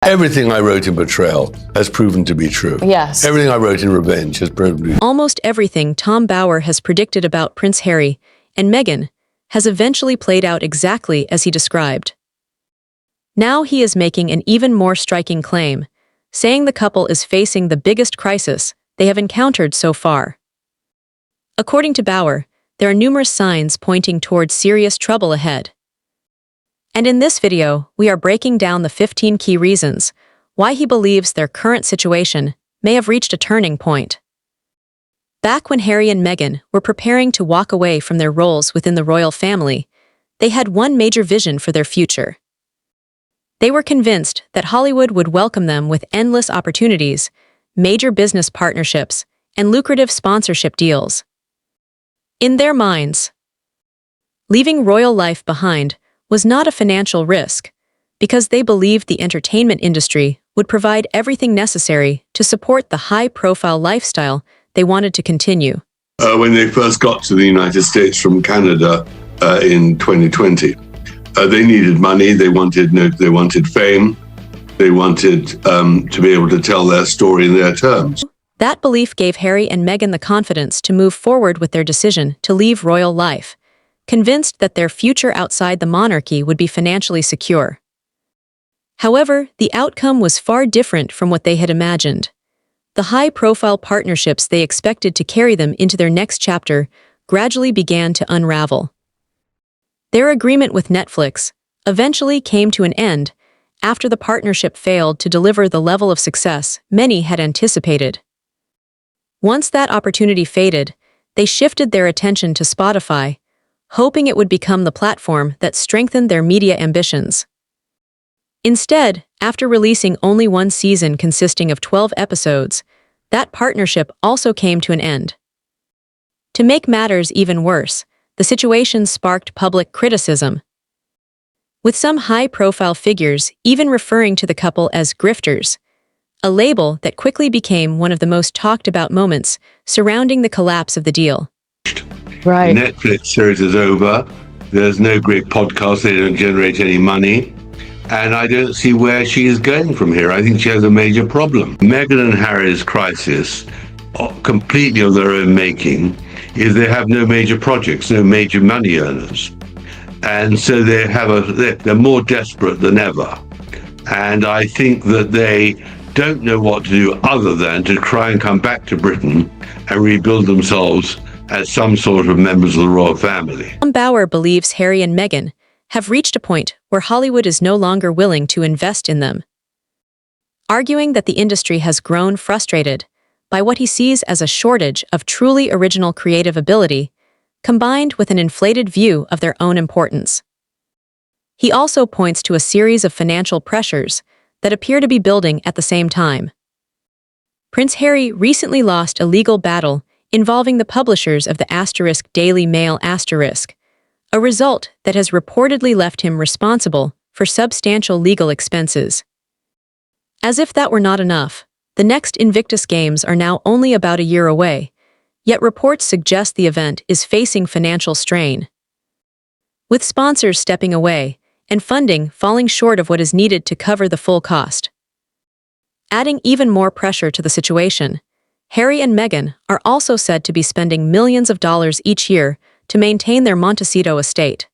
Everything I wrote in Betrayal has proven to be true. Yes. Everything I wrote in Revenge has proven to be true. Almost everything Tom Bower has predicted about Prince Harry and Meghan has eventually played out exactly as he described. Now he is making an even more striking claim, saying the couple is facing the biggest crisis they have encountered so far. According to Bower, there are numerous signs pointing towards serious trouble ahead. And in this video, we are breaking down the 15 key reasons why he believes their current situation may have reached a turning point. Back when Harry and Meghan were preparing to walk away from their roles within the royal family, they had one major vision for their future. They were convinced that Hollywood would welcome them with endless opportunities, major business partnerships, and lucrative sponsorship deals. In their minds, leaving royal life behind was not a financial risk, because they believed the entertainment industry would provide everything necessary to support the high-profile lifestyle they wanted to continue. When they first got to the United States from Canada in 2020, they needed money, they wanted fame, they wanted to be able to tell their story in their terms. That belief gave Harry and Meghan the confidence to move forward with their decision to leave royal life, convinced that their future outside the monarchy would be financially secure. However, the outcome was far different from what they had imagined. The high-profile partnerships they expected to carry them into their next chapter gradually began to unravel. Their agreement with Netflix eventually came to an end after the partnership failed to deliver the level of success many had anticipated. Once that opportunity faded, they shifted their attention to Spotify, hoping it would become the platform that strengthened their media ambitions. Instead, after releasing only one season consisting of 12 episodes, that partnership also came to an end. To make matters even worse, the situation sparked public criticism, with some high-profile figures even referring to the couple as grifters, a label that quickly became one of the most talked-about moments surrounding the collapse of the deal. Right. The Netflix series is over. There's no great podcast. They don't generate any money. And I don't see where she is going from here. I think she has a major problem. Meghan and Harry's crisis, completely of their own making, is they have no major projects, no major money earners. And so they're more desperate than ever. And I think that they don't know what to do other than to try and come back to Britain and rebuild themselves as some sort of members of the royal family. Tom Bower believes Harry and Meghan have reached a point where Hollywood is no longer willing to invest in them, arguing that the industry has grown frustrated by what he sees as a shortage of truly original creative ability, combined with an inflated view of their own importance. He also points to a series of financial pressures that appear to be building at the same time. Prince Harry recently lost a legal battle involving the publishers of the Daily Mail, a result that has reportedly left him responsible for substantial legal expenses. As if that were not enough, the next Invictus Games are now only about a year away, yet reports suggest the event is facing financial strain, with sponsors stepping away and funding falling short of what is needed to cover the full cost. Adding even more pressure to the situation, Harry and Meghan are also said to be spending millions of dollars each year to maintain their Montecito estate,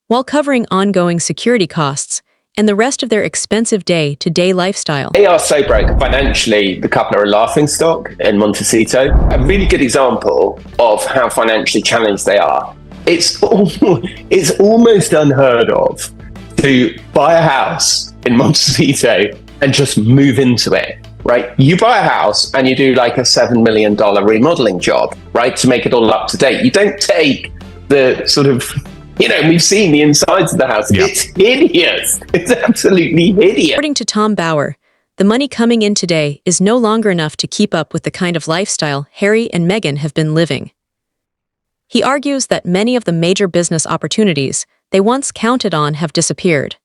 while covering ongoing security costs and the rest of their expensive day-to-day lifestyle. They are so broke. Financially, the couple are a laughingstock in Montecito. A really good example of how financially challenged they are. It's almost unheard of to buy a house in Montecito and just move into it, right? You buy a house and you do like a $7 million remodeling job, right? To make it all up to date. You don't take the sort of, we've seen the insides of the house. Yeah. It's hideous. It's absolutely hideous. According to Tom Bower, the money coming in today is no longer enough to keep up with the kind of lifestyle Harry and Meghan have been living. He argues that many of the major business opportunities they once counted on have disappeared,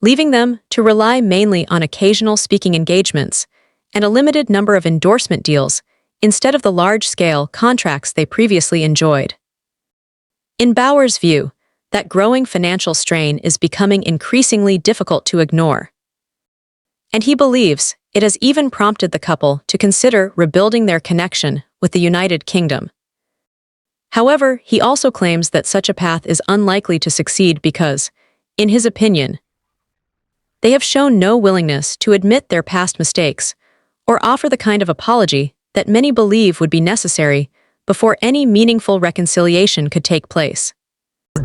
leaving them to rely mainly on occasional speaking engagements and a limited number of endorsement deals instead of the large-scale contracts they previously enjoyed. In Bower's view, that growing financial strain is becoming increasingly difficult to ignore. And he believes it has even prompted the couple to consider rebuilding their connection with the United Kingdom. However, he also claims that such a path is unlikely to succeed because, in his opinion, they have shown no willingness to admit their past mistakes or offer the kind of apology that many believe would be necessary before any meaningful reconciliation could take place.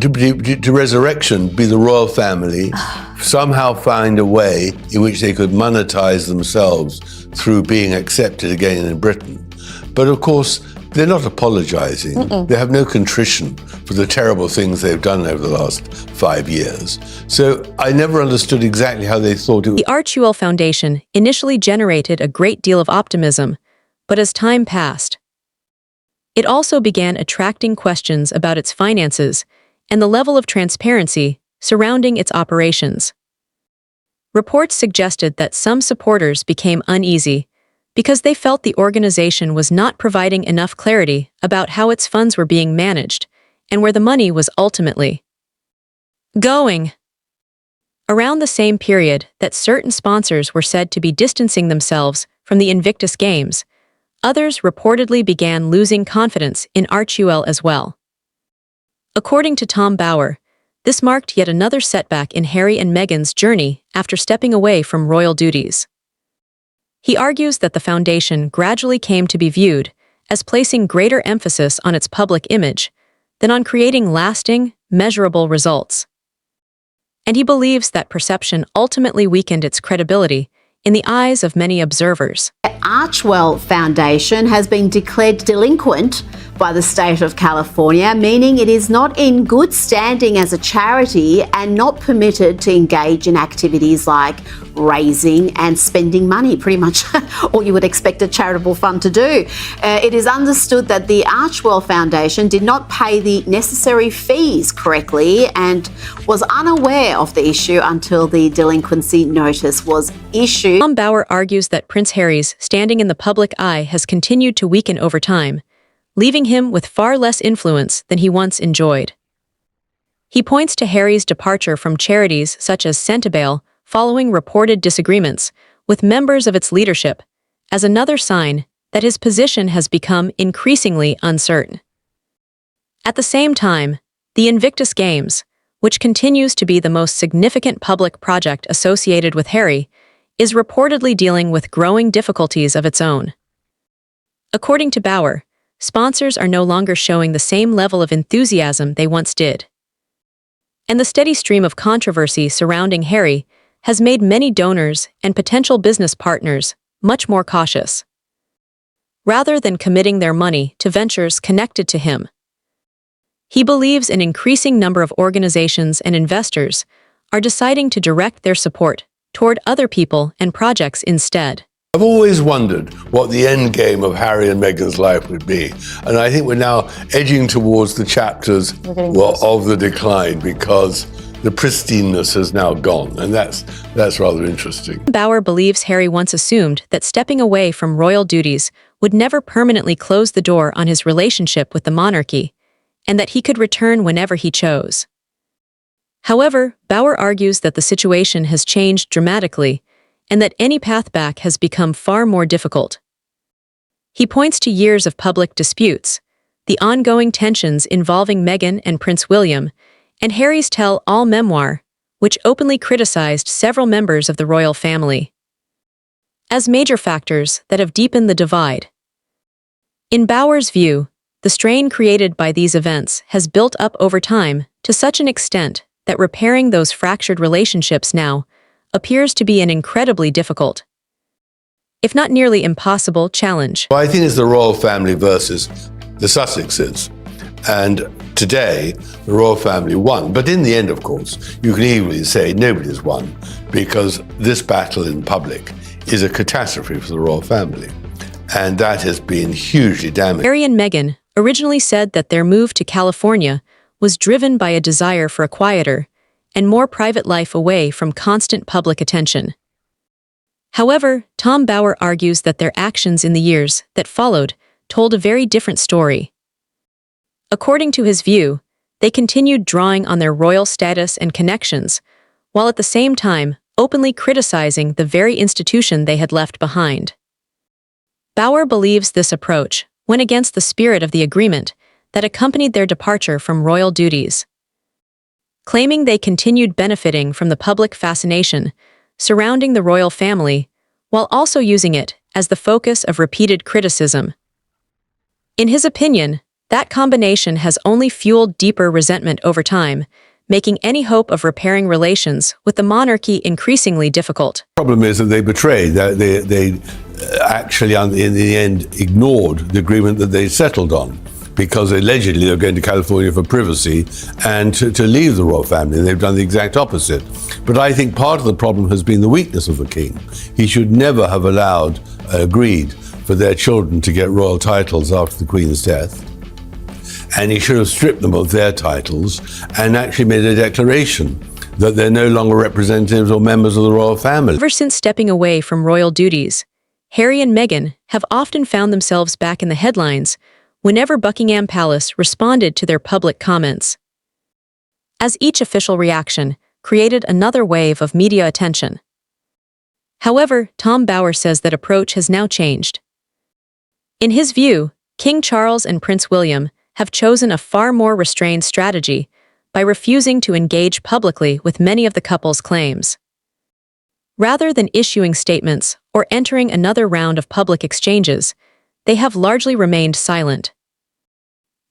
To resurrection, be the royal family, somehow find a way in which they could monetize themselves through being accepted again in Britain. But of course, they're not apologizing. They have no contrition for the terrible things they've done over the last 5 years. So I never understood exactly how they thought it would. The Archewell Foundation initially generated a great deal of optimism, but as time passed, it also began attracting questions about its finances and the level of transparency surrounding its operations. Reports suggested that some supporters became uneasy because they felt the organization was not providing enough clarity about how its funds were being managed and where the money was ultimately going. Around the same period that certain sponsors were said to be distancing themselves from the Invictus Games, others reportedly began losing confidence in Archewell as well. According to Tom Bauer, this marked yet another setback in Harry and Meghan's journey after stepping away from royal duties. He argues that the foundation gradually came to be viewed as placing greater emphasis on its public image than on creating lasting, measurable results. And he believes that perception ultimately weakened its credibility in the eyes of many observers. The Archewell Foundation has been declared delinquent by the state of California, meaning it is not in good standing as a charity and not permitted to engage in activities like raising and spending money, pretty much all you would expect a charitable fund to do. It is understood that the Archewell Foundation did not pay the necessary fees correctly and was unaware of the issue until the delinquency notice was issued. Tom Bauer argues that Prince Harry's standing in the public eye has continued to weaken over time, leaving him with far less influence than he once enjoyed. He points to Harry's departure from charities such as Centibale following reported disagreements with members of its leadership as another sign that his position has become increasingly uncertain. At the same time, the Invictus Games, which continues to be the most significant public project associated with Harry, is reportedly dealing with growing difficulties of its own. According to Bauer, sponsors are no longer showing the same level of enthusiasm they once did. And the steady stream of controversy surrounding Harry has made many donors and potential business partners much more cautious, rather than committing their money to ventures connected to him. He believes an increasing number of organizations and investors are deciding to direct their support toward other people and projects instead. I've always wondered what the end game of Harry and Meghan's life would be. And I think we're now edging towards the chapters of the decline because the pristineness has now gone. And that's rather interesting. Bauer believes Harry once assumed that stepping away from royal duties would never permanently close the door on his relationship with the monarchy, and that he could return whenever he chose. However, Bauer argues that the situation has changed dramatically and that any path back has become far more difficult. He points to years of public disputes, the ongoing tensions involving Meghan and Prince William, and Harry's tell-all memoir, which openly criticized several members of the royal family, as major factors that have deepened the divide. In Bauer's view, the strain created by these events has built up over time to such an extent that repairing those fractured relationships now appears to be an incredibly difficult, if not nearly impossible, challenge. Well, I think it's the royal family versus the Sussexes. And today, the royal family won. But in the end, of course, you can easily say nobody's won because this battle in public is a catastrophe for the royal family. And that has been hugely damaging. Harry and Meghan originally said that their move to California was driven by a desire for a quieter and more private life away from constant public attention. However, Tom Bauer argues that their actions in the years that followed told a very different story. According to his view, they continued drawing on their royal status and connections, while at the same time openly criticizing the very institution they had left behind. Bauer believes this approach went against the spirit of the agreement that accompanied their departure from royal duties, claiming they continued benefiting from the public fascination surrounding the royal family while also using it as the focus of repeated criticism. In his opinion, that combination has only fueled deeper resentment over time, making any hope of repairing relations with the monarchy increasingly difficult. The problem is that they betrayed, that they actually, in the end, ignored the agreement that they settled on, because allegedly they're going to California for privacy and to leave the royal family. They've done the exact opposite. But I think part of the problem has been the weakness of the king. He should never have agreed for their children to get royal titles after the Queen's death. And he should have stripped them of their titles and actually made a declaration that they're no longer representatives or members of the royal family. Ever since stepping away from royal duties, Harry and Meghan have often found themselves back in the headlines whenever Buckingham Palace responded to their public comments, as each official reaction created another wave of media attention. However, Tom Bauer says that approach has now changed. In his view, King Charles and Prince William have chosen a far more restrained strategy by refusing to engage publicly with many of the couple's claims. Rather than issuing statements or entering another round of public exchanges, they have largely remained silent.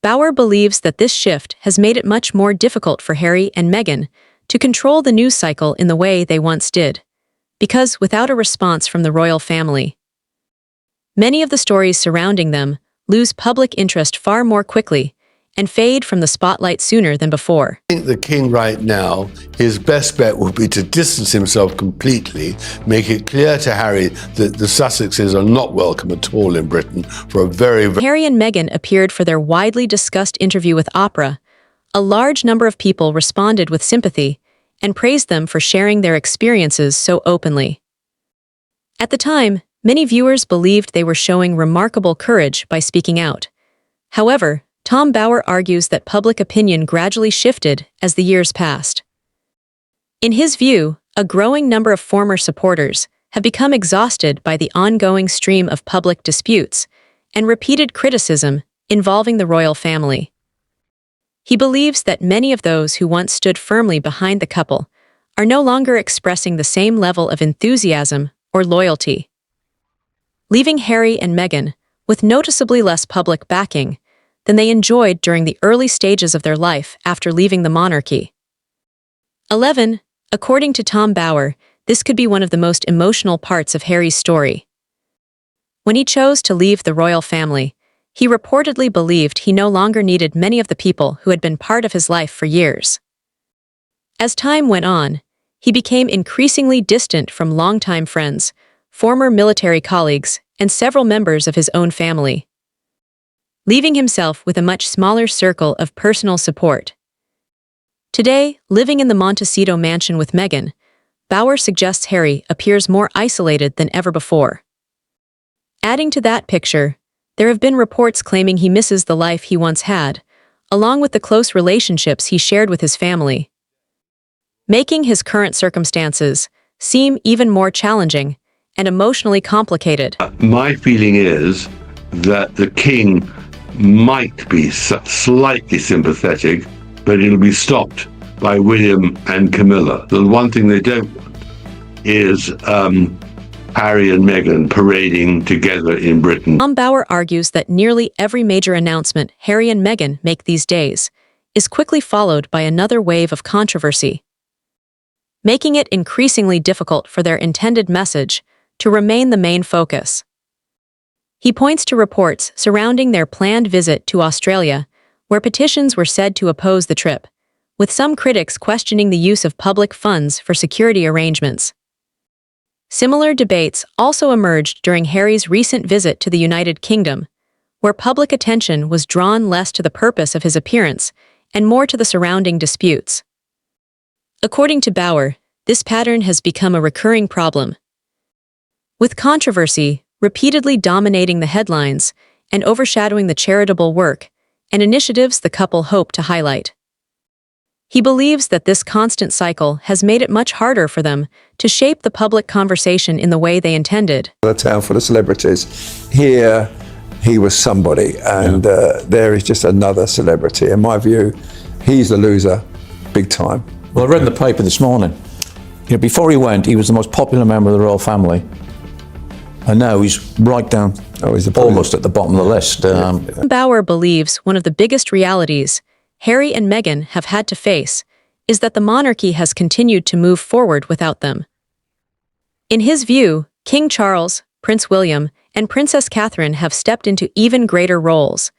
Bauer believes that this shift has made it much more difficult for Harry and Meghan to control the news cycle in the way they once did, because without a response from the royal family, many of the stories surrounding them lose public interest far more quickly and fade from the spotlight sooner than before. I think the king right now, his best bet would be to distance himself completely, make it clear to Harry that the Sussexes are not welcome at all in Britain for a very... Harry and Meghan appeared for their widely discussed interview with Oprah. A large number of people responded with sympathy and praised them for sharing their experiences so openly. At the time, many viewers believed they were showing remarkable courage by speaking out. However, Tom Bauer argues that public opinion gradually shifted as the years passed. In his view, a growing number of former supporters have become exhausted by the ongoing stream of public disputes and repeated criticism involving the royal family. He believes that many of those who once stood firmly behind the couple are no longer expressing the same level of enthusiasm or loyalty, leaving Harry and Meghan with noticeably less public backing than they enjoyed during the early stages of their life after leaving the monarchy. 11. According to Tom Bauer, this could be one of the most emotional parts of Harry's story. When he chose to leave the royal family, he reportedly believed he no longer needed many of the people who had been part of his life for years. As time went on, he became increasingly distant from longtime friends, former military colleagues, and several members of his own family, leaving himself with a much smaller circle of personal support. Today, living in the Montecito mansion with Meghan, Bauer suggests Harry appears more isolated than ever before. Adding to that picture, there have been reports claiming he misses the life he once had, along with the close relationships he shared with his family, making his current circumstances seem even more challenging and emotionally complicated. My feeling is that the king might be slightly sympathetic, but it'll be stopped by William and Camilla. The one thing they don't want is Harry and Meghan parading together in Britain. Tom Bauer argues that nearly every major announcement Harry and Meghan make these days is quickly followed by another wave of controversy, making it increasingly difficult for their intended message to remain the main focus. He points to reports surrounding their planned visit to Australia, where petitions were said to oppose the trip, with some critics questioning the use of public funds for security arrangements. Similar debates also emerged during Harry's recent visit to the United Kingdom, where public attention was drawn less to the purpose of his appearance and more to the surrounding disputes. According to Bauer, this pattern has become a recurring problem, with controversy repeatedly dominating the headlines and overshadowing the charitable work and initiatives the couple hope to highlight. He believes that this constant cycle has made it much harder for them to shape the public conversation in the way they intended. The town full of celebrities. Here, he was somebody, and there is just another celebrity. In my view, he's the loser, big time. Well, I read in the paper this morning, before he went, he was the most popular member of the royal family. And now he's right down, almost at the bottom of the list. Bauer believes one of the biggest realities Harry and Meghan have had to face is that the monarchy has continued to move forward without them. In his view, King Charles, Prince William, and Princess Catherine have stepped into even greater roles,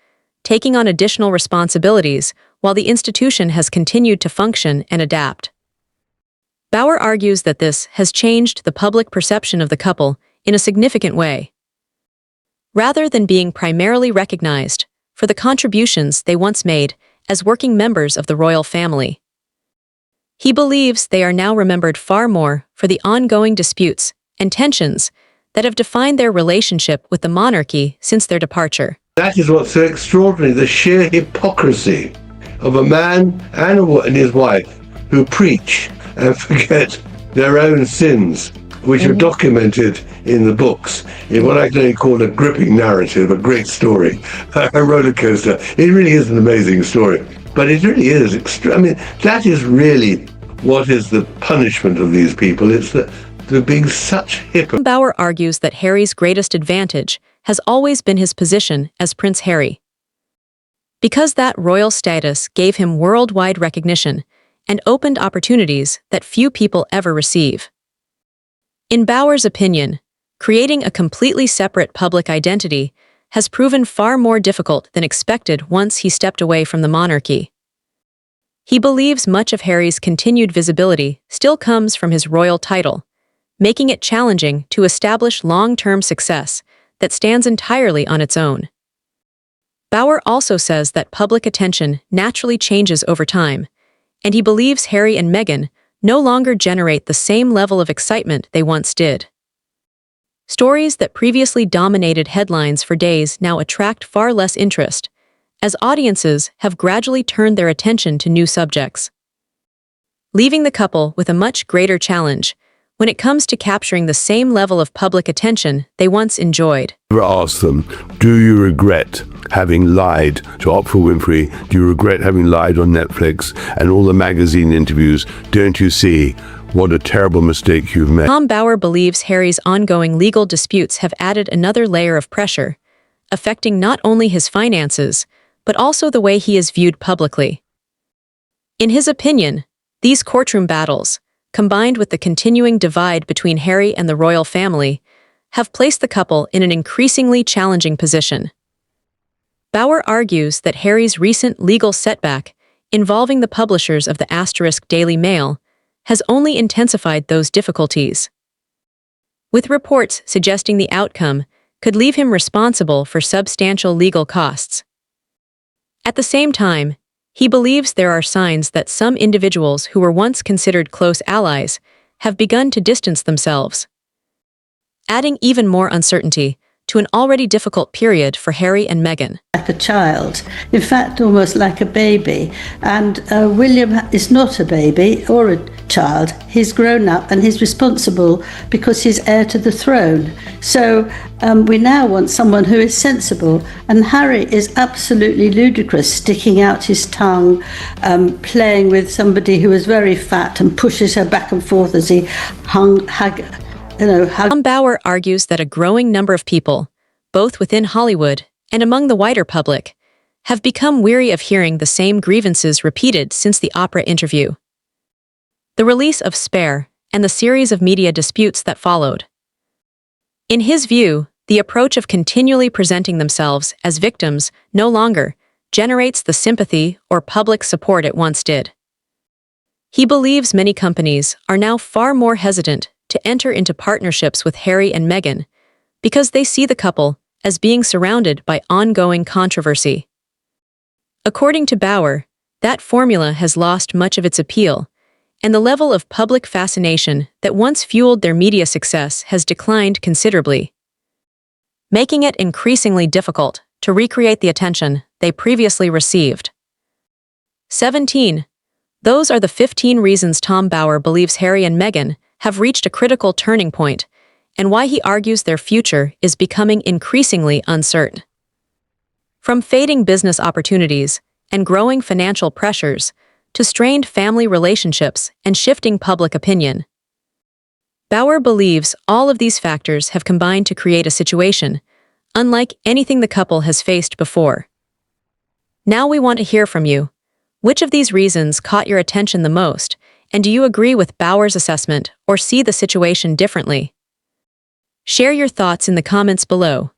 taking on additional responsibilities while the institution has continued to function and adapt. Bauer argues that this has changed the public perception of the couple in a significant way. Rather than being primarily recognized for the contributions they once made as working members of the royal family, he believes they are now remembered far more for the ongoing disputes and tensions that have defined their relationship with the monarchy since their departure. That is what's so extraordinary, the sheer hypocrisy of a man and his wife who preach and forget their own sins, which are documented in the books, in what I can only call a gripping narrative, a great story, a roller coaster. It really is an amazing story, but it really is that is really what is the punishment of these people. It's that they're being such hypocrites. Bauer argues that Harry's greatest advantage has always been his position as Prince Harry, because that royal status gave him worldwide recognition and opened opportunities that few people ever receive. In Bauer's opinion, creating a completely separate public identity has proven far more difficult than expected once he stepped away from the monarchy. He believes much of Harry's continued visibility still comes from his royal title, making it challenging to establish long-term success that stands entirely on its own. Bauer also says that public attention naturally changes over time, and he believes Harry and Meghan no longer generate the same level of excitement they once did. Stories that previously dominated headlines for days now attract far less interest, as audiences have gradually turned their attention to new subjects, leaving the couple with a much greater challenge when it comes to capturing the same level of public attention they once enjoyed. Ever ask them, do you regret having lied to Oprah Winfrey? Do you regret having lied on Netflix and all the magazine interviews? Don't you see what a terrible mistake you've made? Tom Bauer believes Harry's ongoing legal disputes have added another layer of pressure, affecting not only his finances, but also the way he is viewed publicly. In his opinion, these courtroom battles, combined with the continuing divide between Harry and the royal family, have placed the couple in an increasingly challenging position. Bauer argues that Harry's recent legal setback, involving the publishers of the Daily Mail, has only intensified those difficulties, with reports suggesting the outcome could leave him responsible for substantial legal costs. At the same time, he believes there are signs that some individuals who were once considered close allies have begun to distance themselves, adding even more uncertainty to an already difficult period for Harry and Meghan. Like a child, in fact almost like a baby, and William is not a baby or a child. He's grown up and he's responsible because he's heir to the throne. So we now want someone who is sensible, and Harry is absolutely ludicrous, sticking out his tongue, playing with somebody who is very fat and pushes her back and forth as he Tom Bauer argues that a growing number of people, both within Hollywood and among the wider public, have become weary of hearing the same grievances repeated since the Oprah interview, the release of Spare, and the series of media disputes that followed. In his view, the approach of continually presenting themselves as victims no longer generates the sympathy or public support it once did. He believes many companies are now far more hesitant to enter into partnerships with Harry and Meghan because they see the couple as being surrounded by ongoing controversy. According to Bauer, that formula has lost much of its appeal, and the level of public fascination that once fueled their media success has declined considerably, making it increasingly difficult to recreate the attention they previously received. 17. Those are the 15 reasons Tom Bower believes Harry and Meghan have reached a critical turning point, and why he argues their future is becoming increasingly uncertain. From fading business opportunities and growing financial pressures to strained family relationships and shifting public opinion, Bower believes all of these factors have combined to create a situation unlike anything the couple has faced before. Now we want to hear from you. Which of these reasons caught your attention the most, and do you agree with Bower's assessment or see the situation differently? Share your thoughts in the comments below.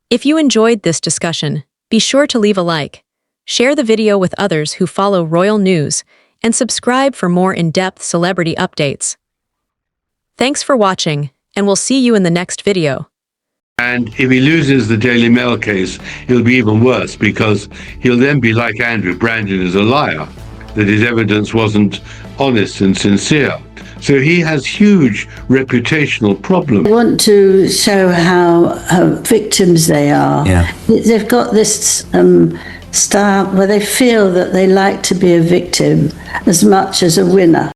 If you enjoyed this discussion, be sure to leave a like, share the video with others who follow royal news, and subscribe for more in-depth celebrity updates. Thanks for watching, and we'll see you in the next video. And if he loses the Daily Mail case, it'll be even worse, because he'll then be like Andrew, branded as a liar, that his evidence wasn't honest and sincere. So he has huge reputational problems. They want to show how victims they are. Yeah. They've got this style where they feel that they like to be a victim as much as a winner.